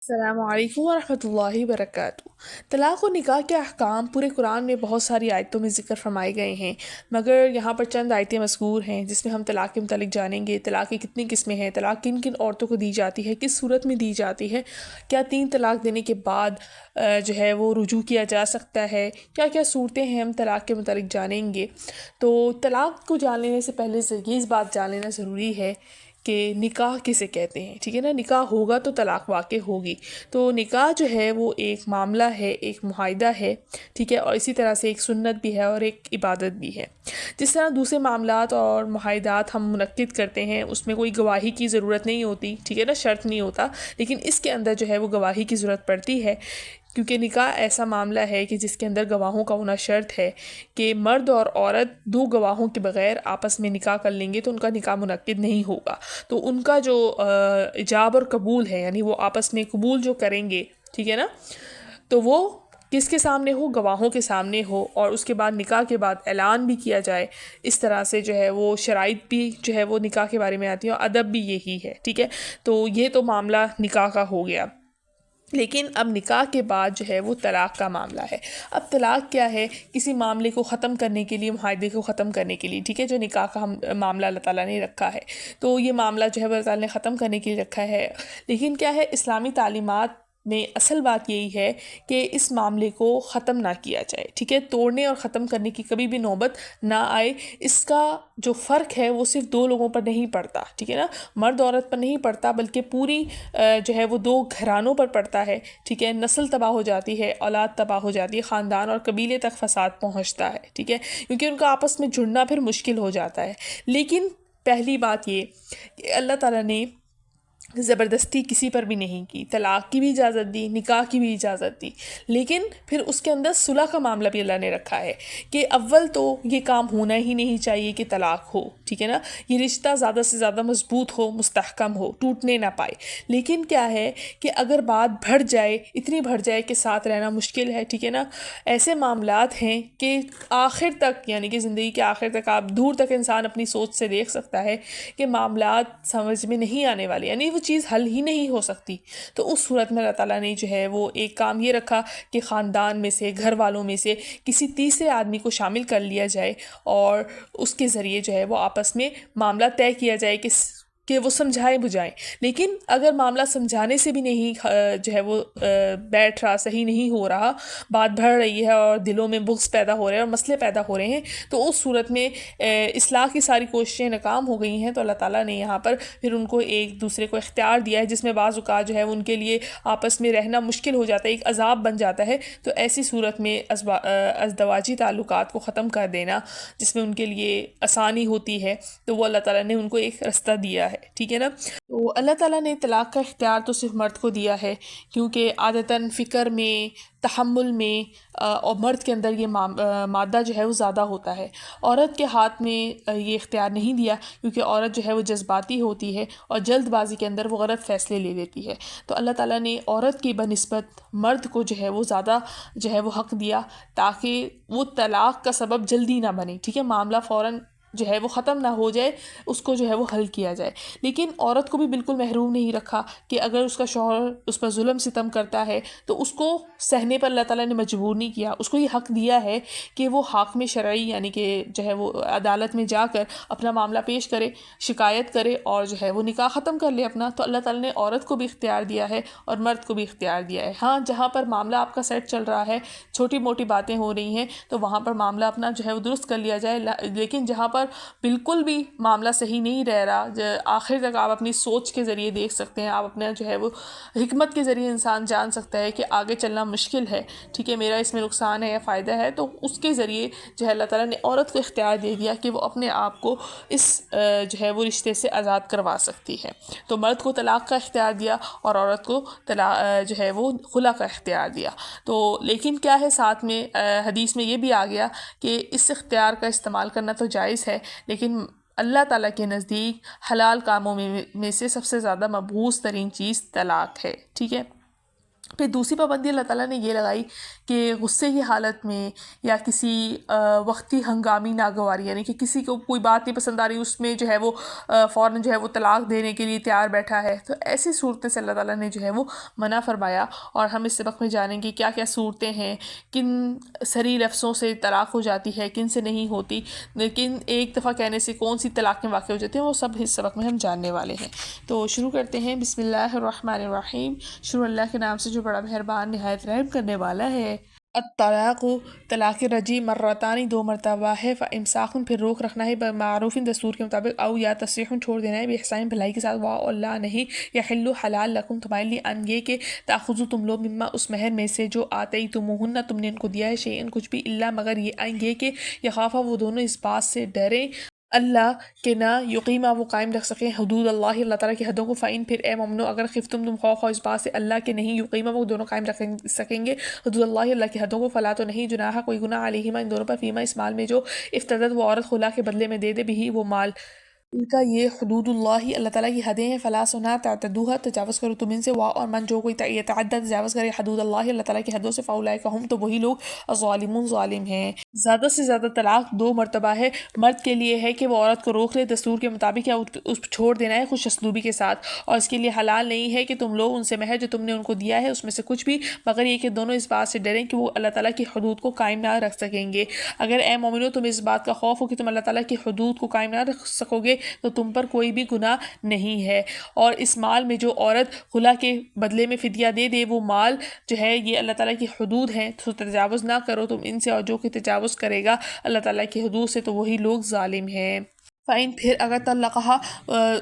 السلام علیکم ورحمۃ اللہ وبرکاتہ۔ طلاق و نکاح کے احکام پورے قرآن میں بہت ساری آیتوں میں ذکر فرمائے گئے ہیں، مگر یہاں پر چند آیتیں مذکور ہیں جس میں ہم طلاق کے متعلق جانیں گے۔ طلاق کی کتنی قسمیں ہیں، طلاق کن کن عورتوں کو دی جاتی ہے، کس صورت میں دی جاتی ہے، کیا 3 طلاق دینے کے بعد جو ہے وہ رجوع کیا جا سکتا ہے، کیا کیا صورتیں ہیں، ہم طلاق کے متعلق جانیں گے۔ تو طلاق کو جان لینے سے پہلے یہ اس بات جان لینا ضروری ہے کہ نکاح کسے کہتے ہیں، ٹھیک ہے نا۔ نکاح ہوگا تو طلاق واقع ہوگی۔ تو نکاح جو ہے وہ ایک معاملہ ہے، ایک معاہدہ ہے، ٹھیک ہے، اور اسی طرح سے ایک سنت بھی ہے اور ایک عبادت بھی ہے۔ جس طرح دوسرے معاملات اور معاہدات ہم منعقد کرتے ہیں اس میں کوئی گواہی کی ضرورت نہیں ہوتی، ٹھیک ہے نا، شرط نہیں ہوتا، لیکن اس کے اندر جو ہے وہ گواہی کی ضرورت پڑتی ہے، کیونکہ نکاح ایسا معاملہ ہے کہ جس کے اندر گواہوں کا ہونا شرط ہے کہ مرد اور عورت 2 گواہوں کے بغیر آپس میں نکاح کر لیں گے تو ان کا نکاح منعقد نہیں ہوگا۔ تو ان کا جو ایجاب اور قبول ہے، یعنی وہ آپس میں قبول جو کریں گے، ٹھیک ہے نا، تو وہ کس کے سامنے ہو، گواہوں کے سامنے ہو، اور اس کے بعد نکاح کے بعد اعلان بھی کیا جائے۔ اس طرح سے جو ہے وہ شرائط بھی جو ہے وہ نکاح کے بارے میں آتی ہیں، اور ادب بھی یہی ہے، ٹھیک ہے۔ تو یہ تو معاملہ نکاح کا ہو گیا۔ لیکن اب نکاح کے بعد جو ہے وہ طلاق کا معاملہ ہے۔ اب طلاق کیا ہے؟ کسی معاملے کو ختم کرنے کے لیے، معاہدے کو ختم کرنے کے لیے، ٹھیک ہے، جو نکاح کا معاملہ اللہ تعالیٰ نے رکھا ہے، تو یہ معاملہ جو ہے وہ اللہ تعالیٰ نے ختم کرنے کے لیے رکھا ہے۔ لیکن کیا ہے، اسلامی تعلیمات میں اصل بات یہی ہے کہ اس معاملے کو ختم نہ کیا جائے، ٹھیک ہے، توڑنے اور ختم کرنے کی کبھی بھی نوبت نہ آئے۔ اس کا جو فرق ہے وہ صرف 2 لوگوں پر نہیں پڑتا، ٹھیک ہے نا، مرد عورت پر نہیں پڑتا، بلکہ پوری جو ہے وہ 2 گھرانوں پر پڑتا ہے، ٹھیک ہے۔ نسل تباہ ہو جاتی ہے، اولاد تباہ ہو جاتی ہے، خاندان اور قبیلے تک فساد پہنچتا ہے، ٹھیک ہے، کیونکہ ان کا آپس میں جڑنا پھر مشکل ہو جاتا ہے۔ لیکن پہلی بات یہ کہ اللہ تعالیٰ نے زبردستی کسی پر بھی نہیں کی، طلاق کی بھی اجازت دی، نکاح کی بھی اجازت دی، لیکن پھر اس کے اندر صلح کا معاملہ بھی اللہ نے رکھا ہے کہ اول تو یہ کام ہونا ہی نہیں چاہیے کہ طلاق ہو، ٹھیک ہے نا، یہ رشتہ زیادہ سے زیادہ مضبوط ہو، مستحکم ہو، ٹوٹنے نہ پائے۔ لیکن کیا ہے کہ اگر بات بڑھ جائے، اتنی بڑھ جائے کہ ساتھ رہنا مشکل ہے، ٹھیک ہے نا، ایسے معاملات ہیں کہ آخر تک، یعنی کہ زندگی کے آخر تک، آپ دور تک انسان اپنی سوچ سے دیکھ سکتا ہے کہ معاملات سمجھ میں نہیں آنے والے، یعنی وہ چیز حل ہی نہیں ہو سکتی۔ تو اس صورت میں اللہ تعالیٰ نے جو ہے وہ ایک کام یہ رکھا کہ خاندان میں سے، گھر والوں میں سے کسی تیسرے آدمی کو شامل کر لیا جائے، اور اس کے ذریعے جو ہے وہ آپس میں معاملہ طے کیا جائے کہ وہ سمجھائیں بجھائیں۔ لیکن اگر معاملہ سمجھانے سے بھی نہیں جو ہے وہ بیٹھ رہا، صحیح نہیں ہو رہا، بات بڑھ رہی ہے اور دلوں میں بغض پیدا ہو رہے ہیں اور مسئلے پیدا ہو رہے ہیں، تو اس صورت میں اصلاح کی ساری کوششیں ناکام ہو گئی ہیں۔ تو اللہ تعالیٰ نے یہاں پر پھر ان کو ایک دوسرے کو اختیار دیا ہے، جس میں بعض اوقات جو ہے ان کے لیے آپس میں رہنا مشکل ہو جاتا ہے، ایک عذاب بن جاتا ہے۔ تو ایسی صورت میں ازدواجی تعلقات کو ختم کر دینا، جس میں ان کے لیے آسانی ہوتی ہے، تو وہ اللہ تعالیٰ نے ان کو ایک رستہ دیا ہے، ٹھیک ہے نا۔ تو اللہ تعالیٰ نے طلاق کا اختیار تو صرف مرد کو دیا ہے، کیونکہ عادتاً فکر میں، تحمل میں اور مرد کے اندر یہ مادہ جو ہے وہ زیادہ ہوتا ہے۔ عورت کے ہاتھ میں یہ اختیار نہیں دیا، کیونکہ عورت جو ہے وہ جذباتی ہوتی ہے اور جلد بازی کے اندر وہ غلط فیصلے لے لیتی ہے۔ تو اللہ تعالیٰ نے عورت کی بنسبت مرد کو جو ہے وہ زیادہ جو ہے وہ حق دیا، تاکہ وہ طلاق کا سبب جلدی نہ بنے، ٹھیک ہے، معاملہ فوراً جو ہے وہ ختم نہ ہو جائے، اس کو جو ہے وہ حل کیا جائے۔ لیکن عورت کو بھی بالکل محروم نہیں رکھا کہ اگر اس کا شوہر اس پر ظلم ستم کرتا ہے تو اس کو سہنے پر اللہ تعالیٰ نے مجبور نہیں کیا، اس کو یہ حق دیا ہے کہ وہ حاکم شرعی، یعنی کہ جو ہے وہ عدالت میں جا کر اپنا معاملہ پیش کرے، شکایت کرے، اور جو ہے وہ نکاح ختم کر لے اپنا۔ تو اللہ تعالیٰ نے عورت کو بھی اختیار دیا ہے اور مرد کو بھی اختیار دیا ہے۔ ہاں، جہاں پر معاملہ آپ کا سیٹ چل رہا ہے، چھوٹی موٹی باتیں ہو رہی ہیں، تو وہاں پر معاملہ اپنا جو ہے وہ درست کر لیا جائے۔ لیکن جہاں پر بالکل بھی معاملہ صحیح نہیں رہ رہا، آخر تک آپ اپنی سوچ کے ذریعے دیکھ سکتے ہیں، آپ اپنا جو ہے وہ حکمت کے ذریعے انسان جان سکتا ہے کہ آگے چلنا مشکل ہے، ٹھیک ہے، میرا اس میں نقصان ہے یا فائدہ ہے، تو اس کے ذریعے جو ہے اللہ تعالیٰ نے عورت کو اختیار دے دیا کہ وہ اپنے آپ کو اس جو ہے وہ رشتے سے آزاد کروا سکتی ہے۔ تو مرد کو طلاق کا اختیار دیا اور عورت کو جو ہے وہ خلا کا اختیار دیا۔ تو لیکن کیا ہے، ساتھ میں حدیث میں یہ بھی آ گیا کہ اس اختیار کا استعمال کرنا تو جائز ہے، لیکن اللہ تعالیٰ کے نزدیک حلال کاموں میں سے سب سے زیادہ مبغوض ترین چیز طلاق ہے، ٹھیک ہے۔ پھر دوسری پابندی اللہ تعالیٰ نے یہ لگائی کہ غصے کی حالت میں یا کسی وقتی ہنگامی ناگواری، یعنی کہ کسی کو کوئی بات نہیں پسند آ رہی، اس میں جو ہے وہ فوراً جو ہے وہ طلاق دینے کے لیے تیار بیٹھا ہے، تو ایسی صورتیں سے اللہ تعالیٰ نے جو ہے وہ منع فرمایا۔ اور ہم اس سبق میں جانیں گے کیا کیا صورتیں ہیں، کن صریح لفظوں سے طلاق ہو جاتی ہے، کن سے نہیں ہوتی، لیکن ایک دفعہ کہنے سے کون سی طلاقیں واقع ہو جاتی ہیں، وہ سب اس سبق میں ہم جاننے والے ہیں۔ تو شروع کرتے ہیں۔ بسم اللہ الرحمن الرحیم، شروع اللہ کے نام سے جو بڑا مہربان نہایت رحم کرنے والا ہے۔ الطلاق، طلاق رجعی مرتان، 2 مرتبہ ہے، فامساک، پھر روک رکھنا ہے، بمعروف، دستور کے مطابق، او یا تسریح، چھوڑ دینا ہے، باحسان، بھلائی کے ساتھ، وا اور لا، نہیں، یحل، حلال، لکم، تمہارے لیے، ان، یہ کہ تاخذوا، تم لو، مما، اس مہر میں سے جو آتیتموہن، تم نے ان کو دیا ہے، شیئن، کچھ بھی، الا، مگر یہ کہ یخافا، وہ دونوں اس بات سے ڈریں، اللہ کہ نہ یقیمہ، وہ قائم رکھ سکیں، حدود اللہ، اللہ تعالیٰ کی حدوں کو، فإن، پھر اے مومنو، اگر خفتم، تم خوف ہو اس بات سے، اللہ کہ نہیں یقیمہ، وہ دونوں قائم رکھ سکیں گے، حدود اللہ، اللہ کی حدوں کو، فلا، تو نہیں، جناح، کوئی گناہ، علیہما، ان دونوں پر، فیما، اس مال میں جو افتدت، وہ عورت خلا کے بدلے میں دے دے، بھی وہ مال، ان کا یہ حدود اللہ، اللہ تعالیٰ کی حدیں ہیں، فلا، سنا، تعتدوها، تجاوز کرو تم ان سے، وا، اور من، جو کوئی یتعدی، تجاوز کرے، حدود اللہ، اللہ تعالیٰ کی حدوں سے، فاولئک ہم، تو وہی لوگ، الظالمون، ظالم ہیں۔ زیادہ سے زیادہ طلاق 2 مرتبہ ہے، مرد کے لیے ہے کہ وہ عورت کو روک لے دستور کے مطابق، یا اس چھوڑ دینا ہے خوش اسلوبی کے ساتھ، اور اس کے لیے حلال نہیں ہے کہ تم لوگ ان سے مہر جو تم نے ان کو دیا ہے اس میں سے کچھ بھی، مگر یہ کہ دونوں اس بات سے ڈریں کہ وہ اللہ تعالیٰ کی حدود کو قائم نہ رکھ سکیں گے۔ اگر اے مومنو تم اس بات کا خوف ہو کہ تم اللہ تعالیٰ کی حدود کو قائم نہ رکھ سکو گے تو تم پر کوئی بھی گناہ نہیں ہے، اور اس مال میں جو عورت خلا کے بدلے میں فدیہ دے دے، وہ مال جو ہے یہ اللہ تعالیٰ کی حدود ہیں، تو تجاوز نہ کرو تم ان سے، اور جو کہ تجاوز کرے گا اللہ تعالیٰ کی حدود سے تو وہی لوگ ظالم ہیں۔ فائن، پھر اگر طلقہا،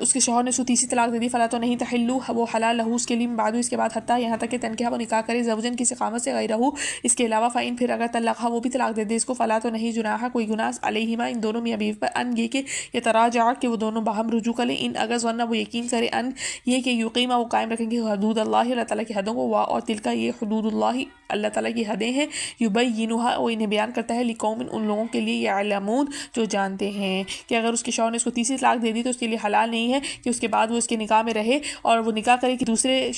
اس کے شوہر نے اس کو تیسری طلاق دے دی، فلا، تو نہیں، تحلو، وہ حلال لہو، اس کے لیے، بعد اس کے بعد، حتیٰ، یہاں تک کہ تنکیہ، وہ نکاح کرے، زوجن، کسی قامت سے، غیرہو، اس کے علاوہ، فائن، پھر اگر طلقہا، وہ بھی طلاق دے دے اس کو، فلا، تو نہیں، جناح، کوئی گناہ، علیہما، ان دونوں میاں بیوی پر، ان، یہ کہ یتراجعا، کہ وہ دونوں باہم رجوع کریں، ان، اگر ظن، وہ یقین کرے، ان، یہ کہ یقیمہ، وہ قائم رکھیں گے، حدود اللہ، اللہ تعالیٰ کی حدوں کو، وا، اور تلکا، یہ حدود اللہ، اللہ تعالیٰ کی حدیں ہیں، یبینھا، وہ انہیں بیان کرتا ہے، لقوم، ان لوگوں کے لیے، یعلمون، جو جانتے ہیں، کہ اگر اس کے شوہر نے اس کو تیسری طلاق دے دی تو اس کے لیے حلال نہیں ہے کہ اس کے بعد وہ اس کے نکاح میں رہے اور وہ نکاح کرے کہ دوسرے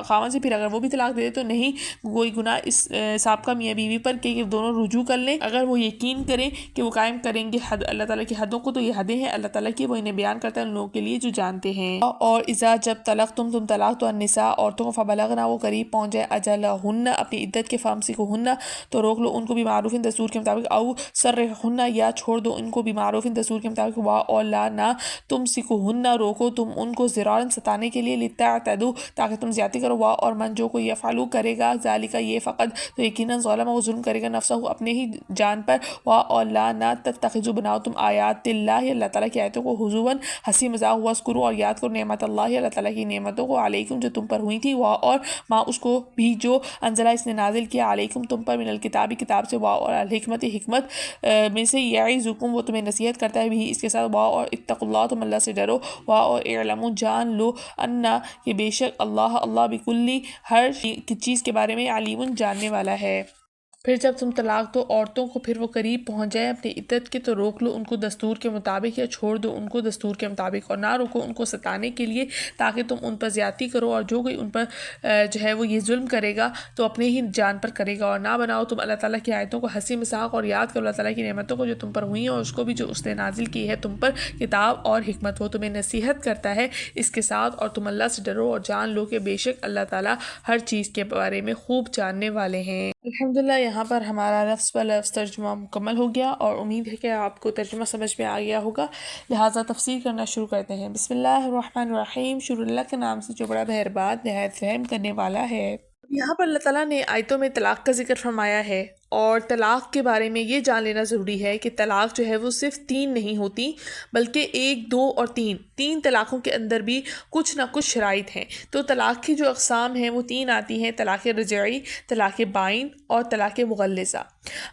خاوند سے، پھر اگر وہ بھی طلاق دے دے تو نہیں کوئی گناہ اس سابقہ میاں بیوی پر کہ دونوں رجوع کر لیں، اگر وہ یقین کریں کہ وہ قائم کریں گے اللہ تعالیٰ کی حدوں کو، تو یہ حدیں ہیں اللہ تعالیٰ کی، وہ انہیں بیان کرتا ہے ان لوگوں کے لیے جو جانتے ہیں۔ اور اذا، جب طلقتم، تم طلاق تو النساء، عورتوں کو، فبلغنا، وہ قریب پہنچ جائے، اجلہن، اپنی عدت کے، فامسکوہن، تو روک لو ان کو، بمعروف، دستور کے مطابق، او سرحن، یا چھوڑ دو ان کو، بمعروف، دستور کے مطابق، وا، اور لا، نہ تمسکوہن، روکو تم ان کو، ضرارن، ستانے کے لیے، لتعتدوا، تاکہ تم زیادتی کرو، وا، اور من، جو کوئی یفعلوا، کرے گا، ذالک، یہ، فقط، تو یقیناً، ظلم، وہ ظلم کرے گا، نفسہ، اپنے ہی جان پر، وا، اور لا، نہ تتخذوا، بناؤ تم، آیات اللہ، اللہ تعالیٰ کی آیتوں کو، ہزوا، ہنسی مذاق، واذکروا، اور یاد کرو، نعمت اللہ، اللہ تعالیٰ کی نعمتوں کو، علیکم، جو تم پر ہوئی تھی، وا، اور ما، اس کو بھی جو انزلہ، اس نے نازل کیا، علیکم، تم پر، من الکتاب، کتاب سے، وا، اور الحکمت، حکمت میں سے، یعظکم، وہ تمہیں نصیحت کرتا ہے، بھی اس کے ساتھ، وا، اور اتقوا اللہ، تم اللہ سے ڈرو، وا، اور اعلموا، جان لو، انا، کہ بے شک اللہ بکلی، ہر چیز کے بارے میں، علیم، جاننے والا ہے۔ پھر جب تم طلاق دو عورتوں کو، پھر وہ قریب پہنچ جائے اپنی عدت کے، تو روک لو ان کو دستور کے مطابق، یا چھوڑ دو ان کو دستور کے مطابق، اور نہ روکو ان کو ستانے کے لیے تاکہ تم ان پر زیادتی کرو، اور جو کوئی ان پر جو ہے وہ یہ ظلم کرے گا تو اپنے ہی جان پر کرے گا، اور نہ بناؤ تم اللہ تعالیٰ کی آیتوں کو ہنسی مذاق، اور یاد کرو اللہ تعالیٰ کی نعمتوں کو جو تم پر ہوئی ہیں، اور اس کو بھی جو اس نے نازل کی ہے تم پر، کتاب اور حکمت، وہ تمہیں نصیحت کرتا ہے اس کے ساتھ، اور تم اللہ سے ڈرو اور جان لو کہ بے شک اللہ تعالیٰ ہر چیز کے بارے میں خوب جاننے والے ہیں۔ الحمدللہ، یہاں پر ہمارا لفظ بہ لفظ ترجمہ مکمل ہو گیا، اور امید ہے کہ آپ کو ترجمہ سمجھ میں آ گیا ہوگا، لہٰذا تفسیر کرنا شروع کرتے ہیں۔ بسم اللہ الرحمن الرحیم، شروع اللہ کے نام سے جو بڑا مہربان نہایت رحم کرنے والا ہے۔ یہاں پر اللہ تعالیٰ نے آیتوں میں طلاق کا ذکر فرمایا ہے، اور طلاق کے بارے میں یہ جان لینا ضروری ہے کہ طلاق جو ہے وہ صرف 3 نہیں ہوتی، بلکہ 1، 2 اور 3 طلاقوں کے اندر بھی کچھ نہ کچھ شرائط ہیں۔ تو طلاق کی جو اقسام ہیں وہ 3 آتی ہیں: طلاق رجعی، طلاق بائن، اور طلاق مغلظہ۔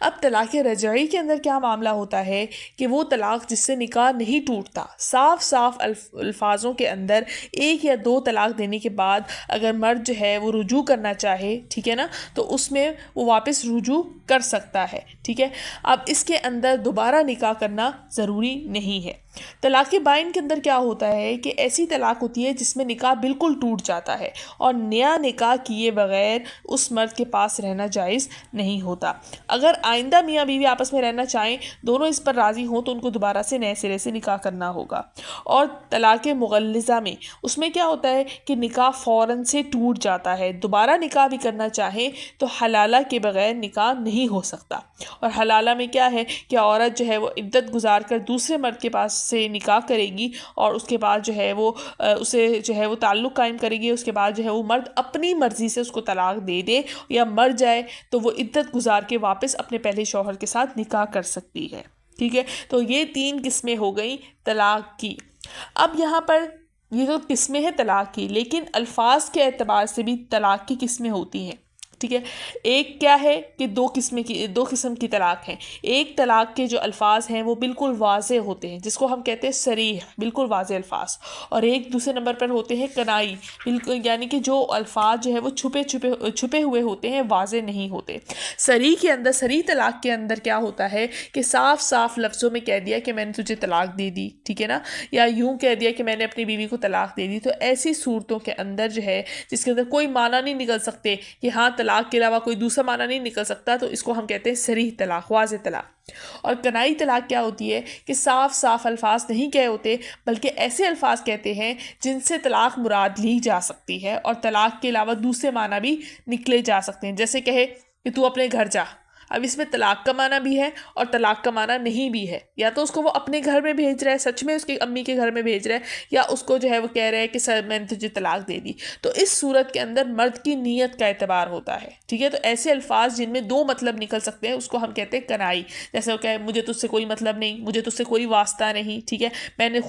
اب طلاق رجعی کے اندر کیا معاملہ ہوتا ہے کہ وہ طلاق جس سے نکاح نہیں ٹوٹتا، صاف صاف الفاظوں کے اندر 1 یا 2 طلاق دینے کے بعد اگر مرد جو ہے وہ رجوع کرنا چاہے، ٹھیک ہے نا، تو اس میں وہ واپس رجوع کر سکتا ہے، ٹھیک ہے۔ اب اس کے اندر دوبارہ نکاح کرنا ضروری نہیں ہے، طلاق بائن کے اندر کیا ہوتا ہے کہ ایسی طلاق ہوتی ہے جس میں نکاح بالکل ٹوٹ جاتا ہے اور نیا نکاح کیے بغیر اس مرد کے پاس رہنا جائز نہیں ہوتا۔ اگر آئندہ میاں بیوی آپس میں رہنا چاہیں، دونوں اس پر راضی ہوں، تو ان کو دوبارہ سے نئے سرے سے نکاح کرنا ہوگا۔ اور طلاق مغلظہ میں اس میں کیا ہوتا ہے کہ نکاح فوراً سے ٹوٹ جاتا ہے، دوبارہ نکاح بھی کرنا چاہیں تو حلالہ کے بغیر نکاح نہیں ہو سکتا۔ اور حلالہ میں کیا ہے کہ عورت جو ہے وہ عدت گزار کر دوسرے مرد کے پاس سے نکاح کرے گی، اور اس کے بعد جو ہے وہ اسے جو ہے وہ تعلق قائم کرے گی، اس کے بعد جو ہے وہ مرد اپنی مرضی سے اس کو طلاق دے دے یا مر جائے تو وہ عدت گزار کے واپس اپنے پہلے شوہر کے ساتھ نکاح کر سکتی ہے۔ ٹھیک ہے، تو یہ 3 قسمیں ہو گئیں طلاق کی۔ اب یہاں پر یہ جو قسمیں ہیں طلاق کی، لیکن الفاظ کے اعتبار سے بھی طلاق کی قسمیں ہوتی ہیں۔ ٹھیک ہے، ایک کیا ہے کہ دو قسم کی طلاق ہیں۔ ایک طلاق کے جو الفاظ ہیں وہ بالکل واضح ہوتے ہیں، جس کو ہم کہتے ہیں صریح، بالکل واضح الفاظ، اور ایک دوسرے نمبر پر ہوتے ہیں کنائی، بالکل یعنی کہ جو الفاظ جو ہے وہ چھپے ہوئے ہوتے ہیں، واضح نہیں ہوتے۔ صریح طلاق کے اندر کیا ہوتا ہے کہ صاف صاف لفظوں میں کہہ دیا کہ میں نے تجھے طلاق دے دی، ٹھیک ہے نا، یا یوں کہہ دیا کہ میں نے اپنی بیوی کو طلاق دے دی۔ تو ایسی صورتوں کے اندر جو ہے جس کے اندر کوئی معنی نہیں نکل سکتے کہ ہاں طلاق کے علاوہ کوئی دوسرا معنی نہیں نکل سکتا، تو اس کو ہم کہتے ہیں صریح طلاق، واضح طلاق۔ اور کنائی طلاق کیا ہوتی ہے کہ صاف صاف الفاظ نہیں کہے ہوتے، بلکہ ایسے الفاظ کہتے ہیں جن سے طلاق مراد لی جا سکتی ہے اور طلاق کے علاوہ دوسرے معنی بھی نکلے جا سکتے ہیں۔ جیسے کہے کہ تو اپنے گھر جا، اب اس میں طلاق کا معنی بھی ہے اور طلاق کا معنی نہیں بھی ہے، یا تو اس کو وہ اپنے گھر میں بھیج رہا ہے، سچ میں اس کی امی کے گھر میں بھیج رہا ہے، یا اس کو جو ہے وہ کہہ رہا ہے کہ سر میں نے تجھے طلاق دے دی۔ تو اس صورت کے اندر مرد کی نیت کا اعتبار ہوتا ہے۔ ٹھیک ہے، تو ایسے الفاظ جن میں 2 مطلب نکل سکتے ہیں اس کو ہم کہتے ہیں کنائی۔ جیسے وہ کہے مجھے تجھ سے کوئی مطلب نہیں، مجھے تجھ سے کوئی واسطہ نہیں، ٹھیک ہے، میں نے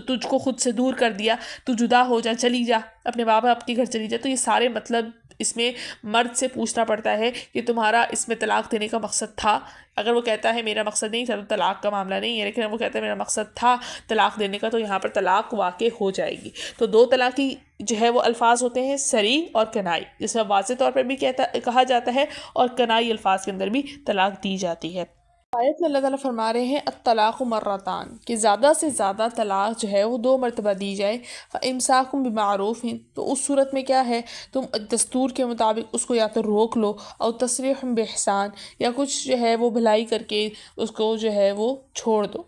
تجھ کو خود سے دور کر دیا، تو جدا ہو جا، چلی جا، اپنے باپ کے گھر چلی جا۔ تو یہ سارے مطلب اس میں مرد سے پوچھنا پڑتا ہے کہ تمہارا اس میں طلاق دینے کا مقصد تھا۔ اگر وہ کہتا ہے میرا مقصد نہیں تھا تو طلاق کا معاملہ نہیں ہے، لیکن وہ کہتا ہے میرا مقصد تھا طلاق دینے کا، تو یہاں پر طلاق واقع ہو جائے گی۔ تو 2 طلاق کی جو ہے وہ الفاظ ہوتے ہیں صریح اور کنائی، جس میں واضح طور پر بھی کہا جاتا ہے اور کنائی الفاظ کے اندر بھی طلاق دی جاتی ہے۔ آیت میں اللہ تعالیٰ فرما رہے ہیں الطلاق مرتان، کہ زیادہ سے زیادہ طلاق جو ہے وہ 2 مرتبہ دی جائے۔ فامساکم بمعروف، تو اس صورت میں کیا ہے تم دستور کے مطابق اس کو یا تو روک لو، اور تسریح باحسان، یا کچھ جو ہے وہ بھلائی کر کے اس کو جو ہے وہ چھوڑ دو۔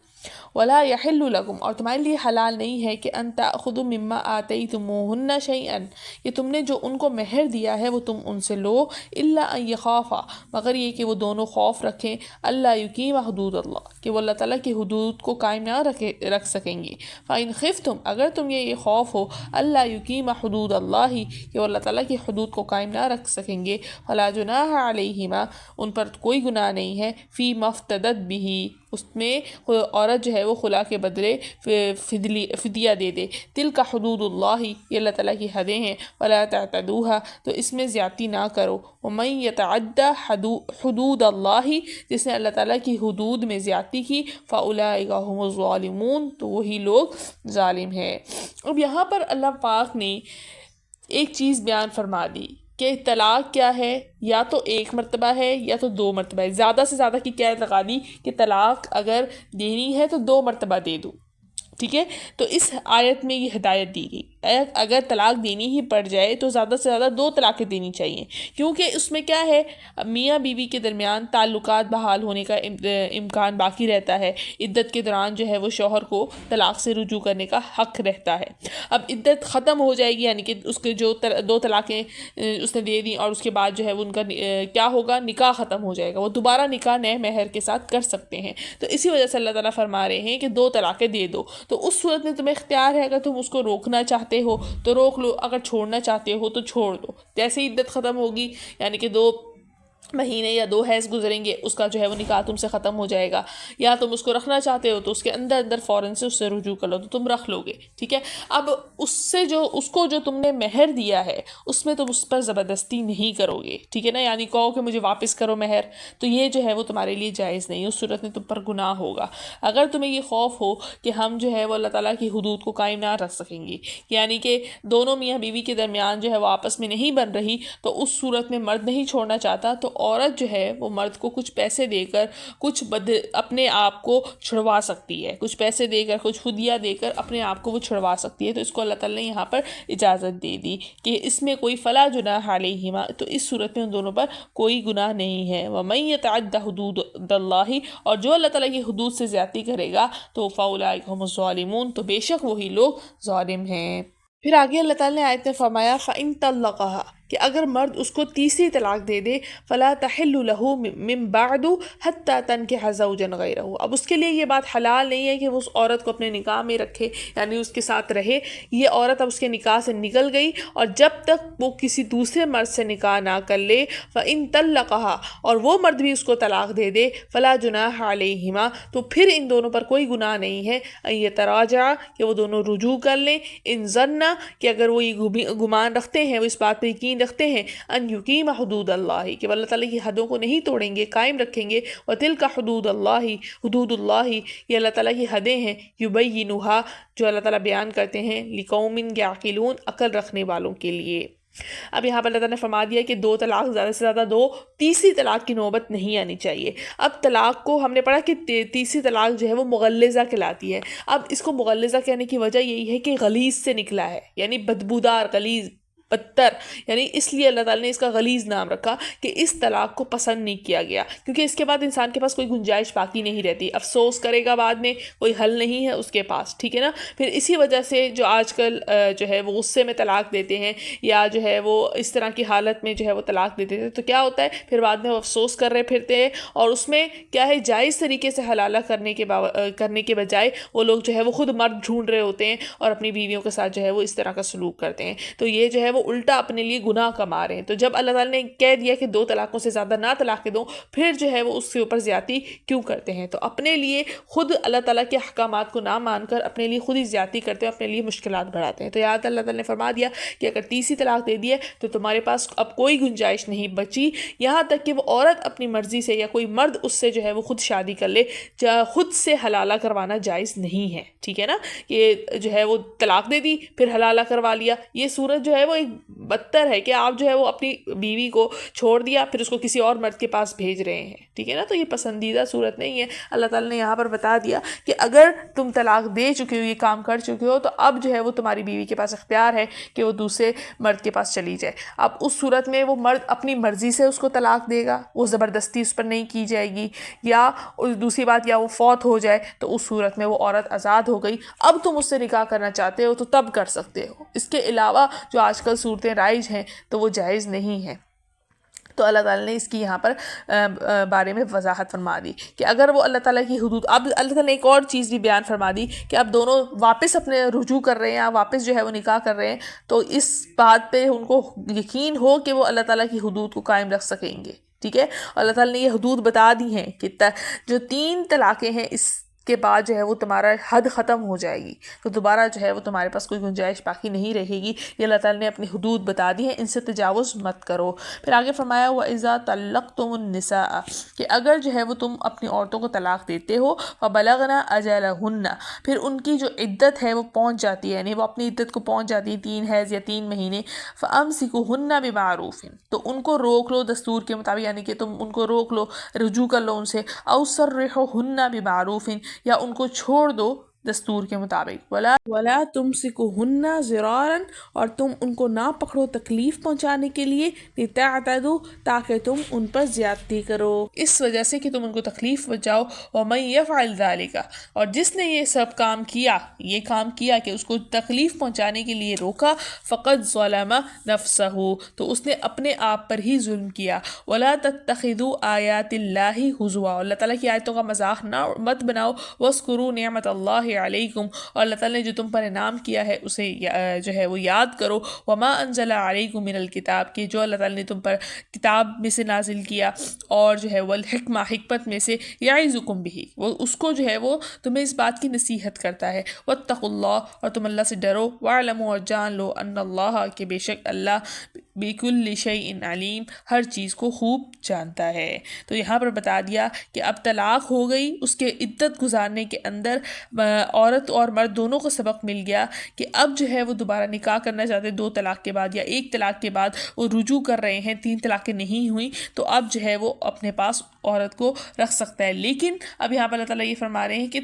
ولا یحل لکم، اور تمہارے لیے حلال نہیں ہے کہ ان تاخذوا مما آتیتموہن شیئا، کہ تم نے جو ان کو مہر دیا ہے وہ تم ان سے لو، الا ان یخافا، مگر یہ کہ وہ دونوں خوف رکھیں، اللہ یقیم حدود اللہ، کہ وہ اللہ تعالیٰ کی حدود کو قائم نہ رکھ سکیں گے۔ فإن خفتم، اگر تم یہ خوف ہو اللہ یقیم حدود اللہ، کہ وہ اللہ تعالیٰ کی حدود کو قائم نہ رکھ سکیں گے، فلا جناح علیہما، ان پر کوئی گناہ نہیں ہے، فی مفتدت بہ، اس میں عورت جو ہے وہ خلا کے بدلے فدیہ دے دے، تلک حدود اللہ، یہ اللہ تعالیٰ کی حدیں ہیں، ولا تعتدوها، تو اس میں زیادتی نہ کرو، ومن یتعد حدود اللہ، جس نے اللہ تعالیٰ کی حدود میں زیادتی کی، فاولئک هم الظالمون، تو وہی لوگ ظالم ہیں۔ اب یہاں پر اللہ پاک نے ایک چیز بیان فرما دی کہ طلاق کیا ہے، یا تو 1 مرتبہ ہے یا تو 2 مرتبہ ہے۔ زیادہ سے زیادہ کی کیا لگا دی کہ طلاق اگر دینی ہے تو 2 مرتبہ دے دو، ٹھیک ہے۔ تو اس آیت میں یہ ہدایت دی گئی، اگر طلاق دینی ہی پڑ جائے تو زیادہ سے زیادہ 2 طلاقیں دینی چاہیے، کیونکہ اس میں کیا ہے میاں بیوی کے درمیان تعلقات بحال ہونے کا امکان باقی رہتا ہے۔ عدت کے دوران جو ہے وہ شوہر کو طلاق سے رجوع کرنے کا حق رہتا ہے۔ اب عدت ختم ہو جائے گی، یعنی کہ اس کے جو 2 طلاقیں اس نے دے دی، اور اس کے بعد جو ہے وہ ان کا کیا ہوگا، نکاح ختم ہو جائے گا، وہ دوبارہ نکاح نئے مہر کے ساتھ کر سکتے ہیں۔ تو اسی وجہ سے اللہ تعالیٰ فرما رہے ہیں کہ 2 طلاقیں دے دو۔ تو اس صورت میں تمہیں اختیار ہے، اگر تم اس کو روکنا چاہتے ہو تو روک لو، اگر چھوڑنا چاہتے ہو تو چھوڑ دو۔ جیسے ہی عدت ختم ہوگی، یعنی کہ 2 مہینے یا 2 حیض گزریں گے، اس کا جو ہے وہ نکاح تم سے ختم ہو جائے گا، یا تم اس کو رکھنا چاہتے ہو تو اس کے اندر فوراً سے اس سے رجوع کر لو، تو تم رکھ لو گے، ٹھیک ہے۔ اب اس کو جو تم نے مہر دیا ہے اس میں تم اس پر زبردستی نہیں کرو گے، ٹھیک ہے نا، یعنی کہو کہ مجھے واپس کرو مہر، تو یہ جو ہے وہ تمہارے لیے جائز نہیں، اس صورت میں تم پر گناہ ہوگا۔ اگر تمہیں یہ خوف ہو کہ ہم جو ہے وہ اللہ تعالیٰ کی حدود کو قائم نہ رکھ سکیں گے، یعنی کہ دونوں میاں بیوی کے درمیان جو ہے وہ آپس میں نہیں بن رہی، تو اس صورت میں مرد نہیں چھوڑنا چاہتا تو عورت جو ہے وہ مرد کو کچھ پیسے دے کر کچھ اپنے آپ کو چھڑوا سکتی ہے، کچھ پیسے دے کر کچھ ہدیہ دے کر اپنے آپ کو وہ چھڑوا سکتی ہے، تو اس کو اللہ تعالیٰ نے یہاں پر اجازت دے دی کہ اس میں کوئی فلا جناح علیہما، تو اس صورت میں ان دونوں پر کوئی گناہ نہیں ہے۔ وَمَن يَتَعَدَّ حُدُودَ اللَّهِ، اور جو اللہ تعالیٰ کی حدود سے زیادتی کرے گا تو فَأُولَٰئِکَ هُمُ الظَّالِمُونَ، تو بے شک وہی لوگ ظالم ہیں۔ پھر آگے اللہ تعالیٰ نے آیت میں فرمایا فَإِن طَلَّقَهَا، کہ اگر مرد اس کو تیسری طلاق دے دے فَلَا تَحِلُّ لَهُ مِن بَعْدُ حَتَّى تَنكِحَ زَوْجًا غَيْرَهُ، اب اس کے لیے یہ بات حلال نہیں ہے کہ وہ اس عورت کو اپنے نکاح میں رکھے، یعنی اس کے ساتھ رہے۔ یہ عورت اب اس کے نکاح سے نکل گئی اور جب تک وہ کسی دوسرے مرد سے نکاح نہ کر لے، فَإِن طَلَّقَهَا، اور وہ مرد بھی اس کو طلاق دے دے، فَلَا جُنَاحَ عَلَيْهِمَا، تو پھر ان دونوں پر کوئی گناہ نہیں ہے، أَن يَتَرَاجَعَا، کہ وہ دونوں رجوع کر لیں، ان ظنّا، کہ اگر وہ یہ گمان رکھتے ہیں، وہ اس بات پہ یقین رکھتے ہیں، ان یقیم حدود اللہ، کہ وہ اللہ تعالیٰ کی حدوں کو نہیں توڑیں گے، قائم رکھیں گے، وَتِلْكَ حدود اللہ، حدود اللہ، یہ اللہ تعالیٰ کی حدیں ہیں، یبینھا، جو اللہ تعالیٰ بیان کرتے ہیں، لقوم یعقلون، عقل رکھنے والوں کے لیے۔ اب یہاں پر اللہ تعالیٰ نے فرما دیا کہ 2 طلاق زیادہ سے زیادہ 2، تیسری طلاق کی نوبت نہیں آنی چاہیے۔ اب طلاق کو ہم نے پڑھا کہ تیسری طلاق جو ہے وہ مغلظہ کہلاتی ہے۔ اب اس کو مغلظہ کہنے کی وجہ یہی ہے کہ غلیظ سے نکلا ہے، یعنی بدبودار، غلیظ، بدتر، یعنی اس لیے اللہ تعالیٰ نے اس کا غلیظ نام رکھا کہ اس طلاق کو پسند نہیں کیا گیا، کیونکہ اس کے بعد انسان کے پاس کوئی گنجائش باقی نہیں رہتی، افسوس کرے گا بعد میں، کوئی حل نہیں ہے اس کے پاس، ٹھیک ہے نا۔ پھر اسی وجہ سے جو آج کل جو ہے وہ غصے میں طلاق دیتے ہیں، یا جو ہے وہ اس طرح کی حالت میں جو ہے وہ طلاق دیتے ہیں، تو کیا ہوتا ہے پھر بعد میں وہ افسوس کر رہے پھرتے ہیں، اور اس میں کیا ہے جائز طریقے سے حلالہ کرنے کے بجائے وہ لوگ جو ہے وہ خود مرد ڈھونڈ رہے ہوتے ہیں اور اپنی بیویوں کے ساتھ جو ہے وہ اس طرح کا سلوک کرتے ہیں، تو یہ جو ہے وہ الٹا اپنے لیے گناہ کما رہے ہیں۔ تو جب اللہ تعالیٰ نے کہہ دیا کہ 2 طلاقوں سے زیادہ نہ طلاقیں دو، پھر جو ہے وہ اس کے اوپر زیادتی کیوں کرتے ہیں؟ تو اپنے لیے خود اللہ تعالیٰ کے احکامات کو نہ مان کر اپنے لیے خود ہی زیادتی کرتے ہیں، اپنے لیے مشکلات بڑھاتے ہیں۔ تو یہاں اللہ تعالیٰ نے فرما دیا کہ اگر تیسری طلاق دے دی ہے تو تمہارے پاس اب کوئی گنجائش نہیں بچی، یہاں تک کہ وہ عورت اپنی مرضی سے یا کوئی مرد اس سے جو ہے وہ خود شادی کر لے، خود سے حلالہ کروانا جائز نہیں ہے، ٹھیک ہے نا۔ یہ جو ہے وہ طلاق دے دی پھر حلالہ کروا لیا، یہ صورت جو ہے وہ ایک بدتر ہے کہ آپ جو ہے وہ اپنی بیوی کو چھوڑ دیا پھر اس کو کسی اور مرد کے پاس بھیج رہے ہیں، ٹھیک ہے نا۔ تو یہ پسندیدہ صورت نہیں ہے۔ اللہ تعالیٰ نے یہاں پر بتا دیا کہ اگر تم طلاق دے چکے ہو، یہ کام کر چکے ہو، تو اب جو ہے وہ تمہاری بیوی کے پاس اختیار ہے کہ وہ دوسرے مرد کے پاس چلی جائے۔ اب اس صورت میں وہ مرد اپنی مرضی سے اس کو طلاق دے گا، وہ زبردستی اس پر نہیں کی جائے گی، یا دوسری بات یا وہ فوت ہو جائے تو اس صورت میں وہ عورت آزاد ہو گئی، اب تم اس سے نکاح کرنا چاہتے ہو تو تب کر سکتے ہو۔ اس کے علاوہ جو آج کل صورتیں رائج ہیں تو وہ جائز نہیں ہے۔ تو اللہ تعالیٰ نے اس کی یہاں پر بارے میں وضاحت فرما دی کہ اگر وہ اللہ تعالیٰ کی حدود، اب اللہ تعالیٰ نے ایک اور چیز بھی بیان فرما دی کہ اب دونوں واپس اپنے رجوع کر رہے ہیں، واپس جو ہے وہ نکاح کر رہے ہیں، تو اس بات پہ ان کو یقین ہو کہ وہ اللہ تعالیٰ کی حدود کو قائم رکھ سکیں گے، ٹھیک ہے۔ اور اللہ تعالیٰ نے یہ حدود بتا دی ہیں کہ جو 3 طلاقیں ہیں اس کے بعد جو ہے وہ تمہارا حد ختم ہو جائے گی، تو دوبارہ جو ہے وہ تمہارے پاس کوئی گنجائش باقی نہیں رہے گی۔ یہ اللہ تعالیٰ نے اپنی حدود بتا دی ہیں، ان سے تجاوز مت کرو۔ پھر آگے فرمایا وَإِذَا طَلَّقْتُمُ النِّسَاءَ، کہ اگر جو ہے وہ تم اپنی عورتوں کو طلاق دیتے ہو، فَبَلَغْنَ أَجَلَهُنَّ، پھر ان کی جو عدت ہے وہ پہنچ جاتی ہے، یعنی وہ اپنی عدت کو پہنچ جاتی ہے 3 حیض یا 3 مہینے، فَأَمْسِكُوهُنَّ بِمَعْرُوفٍ، تو ان کو روک لو دستور کے مطابق، یعنی کہ تم ان کو روک لو، رجوع کر لو ان سے، أَوْ سَرِّحُوهُنَّ بِمَعْرُوفٍ، یا ان کو چھوڑ دو دستور کے مطابق، ولا تمسکوہن ضرارا، اور تم ان کو نہ پکڑو تکلیف پہنچانے کے لیے، لتعتدوا، تاکہ تم ان پر زیادتی کرو، اس وجہ سے کہ تم ان کو تکلیف پہنچاؤ۔ ومن یفعل ذلک، اور جس نے یہ سب کام کیا کہ اس کو تکلیف پہنچانے کے لیے روکا، فقد ظلم نفسہ، تو اس نے اپنے آپ پر ہی ظلم کیا۔ ولا تتخذوا آیات اللہ ہزوا، اللہ تعالیٰ کی آیتوں کا مذاق مت بناؤ۔ واذکروا نعمت اللہ علیکم، اور اللہ تعالیٰ نے جو تم پر انعام کیا ہے اسے جو ہے وہ یاد کرو۔ وما انزل علیکم من الکتاب، کہ جو اللہ تعالیٰ نے تم پر کتاب میں سے نازل کیا، اور جو ہے والحکمہ، حکمت میں سے، یعظکم بہ، وہ اس کو جو ہے وہ تمہیں اس بات کی نصیحت کرتا ہے۔ واتقوا اللہ، اور تم اللہ سے ڈرو۔ واعلموا، اور جان لو، ان اللہ، کہ بے شک اللہ بِكُلِّ شَيْءٍ علیم، ہر چیز کو خوب جانتا ہے۔ تو یہاں پر بتا دیا کہ اب طلاق ہو گئی، اس کے عدت گزارنے کے اندر عورت اور مرد دونوں کو سبق مل گیا کہ اب جو ہے وہ دوبارہ نکاح کرنا چاہتے 2 طلاق کے بعد یا 1 طلاق کے بعد وہ رجوع کر رہے ہیں، 3 طلاقیں نہیں ہوئیں، تو اب جو ہے وہ اپنے پاس عورت کو رکھ سکتا ہے۔ لیکن اب یہاں پر اللہ تعالیٰ یہ فرما رہے ہیں کہ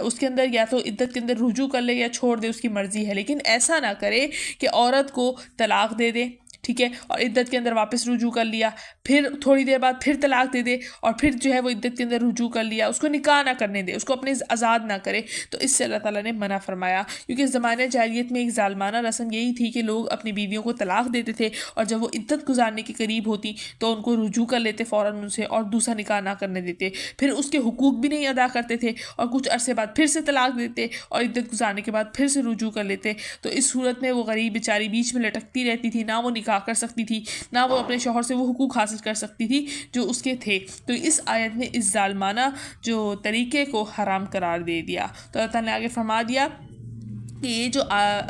اس کے اندر یا تو عدت کے اندر رجوع کر لے یا چھوڑ دے، اس کی مرضی ہے، لیکن ایسا نہ کرے کہ عورت کو طلاق دے دے، ٹھیک ہے، اور عدت کے اندر واپس رجوع کر لیا، پھر تھوڑی دیر بعد پھر طلاق دے دے، اور پھر جو ہے وہ عدت کے اندر رجوع کر لیا، اس کو نکاح نہ کرنے دے، اس کو اپنے آزاد نہ کرے۔ تو اس سے اللہ تعالیٰ نے منع فرمایا، کیونکہ زمانہ جاہلیت میں ایک ظالمانہ رسم یہی تھی کہ لوگ اپنی بیویوں کو طلاق دیتے تھے، اور جب وہ عدت گزارنے کے قریب ہوتی تو ان کو رجوع کر لیتے فوراً ان سے، اور دوسرا نکاح نہ کرنے دیتے، پھر اس کے حقوق بھی نہیں ادا کرتے تھے، اور کچھ عرصے بعد پھر سے طلاق دیتے، اور عدت گزارنے کے بعد پھر سے رجوع کر لیتے۔ تو اس صورت میں وہ غریب بیچاری بیچ میں لٹکتی رہتی تھی، نہ وہ نکاح کر سکتی تھی، نہ وہ اپنے شوہر سے وہ حقوق حاصل کر سکتی تھی جو اس کے تھے۔ تو اس آیت نے اس ظالمانہ جو طریقے کو حرام قرار دے دیا۔ تو اللہ تعالیٰ نے آگے فرما دیا کہ یہ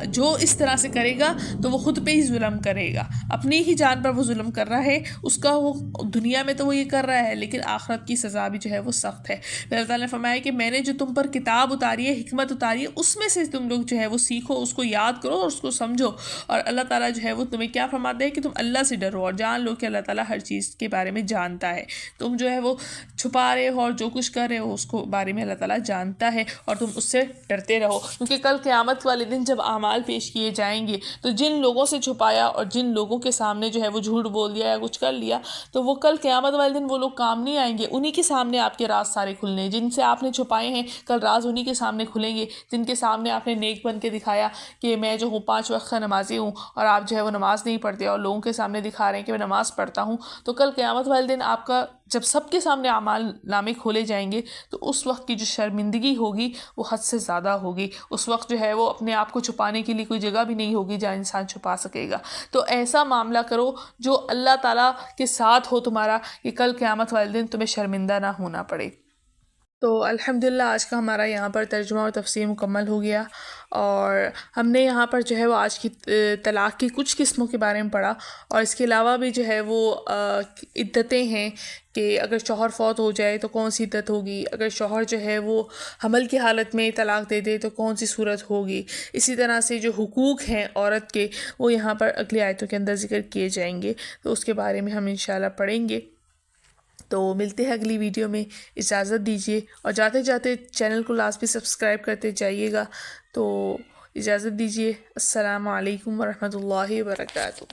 جو اس طرح سے کرے گا تو وہ خود پہ ہی ظلم کرے گا، اپنی ہی جان پر وہ ظلم کر رہا ہے، اس کا وہ دنیا میں تو وہ یہ کر رہا ہے، لیکن آخرت کی سزا بھی جو ہے وہ سخت ہے۔ پھر اللہ تعالیٰ نے فرمایا کہ میں نے جو تم پر کتاب اتاری ہے، حکمت اتاری ہے، اس میں سے تم لوگ جو ہے وہ سیکھو، اس کو یاد کرو اور اس کو سمجھو، اور اللہ تعالیٰ جو ہے وہ تمہیں کیا فرماتے ہیں کہ تم اللہ سے ڈرو اور جان لو کہ اللہ تعالیٰ ہر چیز کے بارے میں جانتا ہے۔ تم جو ہے وہ چھپا رہے ہو اور جو کچھ کر رہے ہو اس کو بارے میں اللہ تعالیٰ جانتا ہے، اور تم اس سے ڈرتے رہو، کیونکہ کل قیامت والے دن جب اعمال پیش کیے جائیں گے تو جن لوگوں سے چھپایا اور جن لوگوں کے سامنے جو ہے وہ جھوٹ بول دیا یا کچھ کر لیا، تو وہ کل قیامت والے دن وہ لوگ کام نہیں آئیں گے، انہی کے سامنے آپ کے راز سارے کھلنے ہیں، جن سے آپ نے چھپائے ہیں کل راز انہی کے سامنے کھلیں گے، جن کے سامنے آپ نے نیک بن کے دکھایا کہ میں جو ہوں 5 وقت کا نمازی ہوں، اور آپ جو ہے وہ نماز نہیں پڑھتے اور لوگوں کے سامنے دکھا رہے ہیں کہ میں نماز پڑھتا ہوں، تو کل قیامت والے دن آپ کا جب سب کے سامنے اعمال نامے کھولے جائیں گے تو اس وقت کی جو شرمندگی ہوگی وہ حد سے زیادہ ہوگی، اس وقت جو ہے وہ اپنے آپ کو چھپانے کے لیے کوئی جگہ بھی نہیں ہوگی جہاں انسان چھپا سکے گا۔ تو ایسا معاملہ کرو جو اللہ تعالیٰ کے ساتھ ہو تمہارا، کہ کل قیامت والے دن تمہیں شرمندہ نہ ہونا پڑے۔ تو الحمدللہ آج کا ہمارا یہاں پر ترجمہ اور تفسیر مکمل ہو گیا، اور ہم نے یہاں پر جو ہے وہ آج کی طلاق کی کچھ قسموں کے بارے میں پڑھا، اور اس کے علاوہ بھی جو ہے وہ عدتیں ہیں کہ اگر شوہر فوت ہو جائے تو کون سی عدت ہوگی، اگر شوہر جو ہے وہ حمل کی حالت میں طلاق دے دے تو کون سی صورت ہوگی، اسی طرح سے جو حقوق ہیں عورت کے وہ یہاں پر اگلی آیتوں کے اندر ذکر کیے جائیں گے، تو اس کے بارے میں ہم انشاءاللہ پڑھیں گے۔ تو ملتے ہیں اگلی ویڈیو میں، اجازت دیجیے، اور جاتے جاتے چینل کو لازمی سبسکرائب کرتے جائیے گا۔ تو اجازت دیجیے، السلام علیکم ورحمۃ اللہ وبرکاتہ۔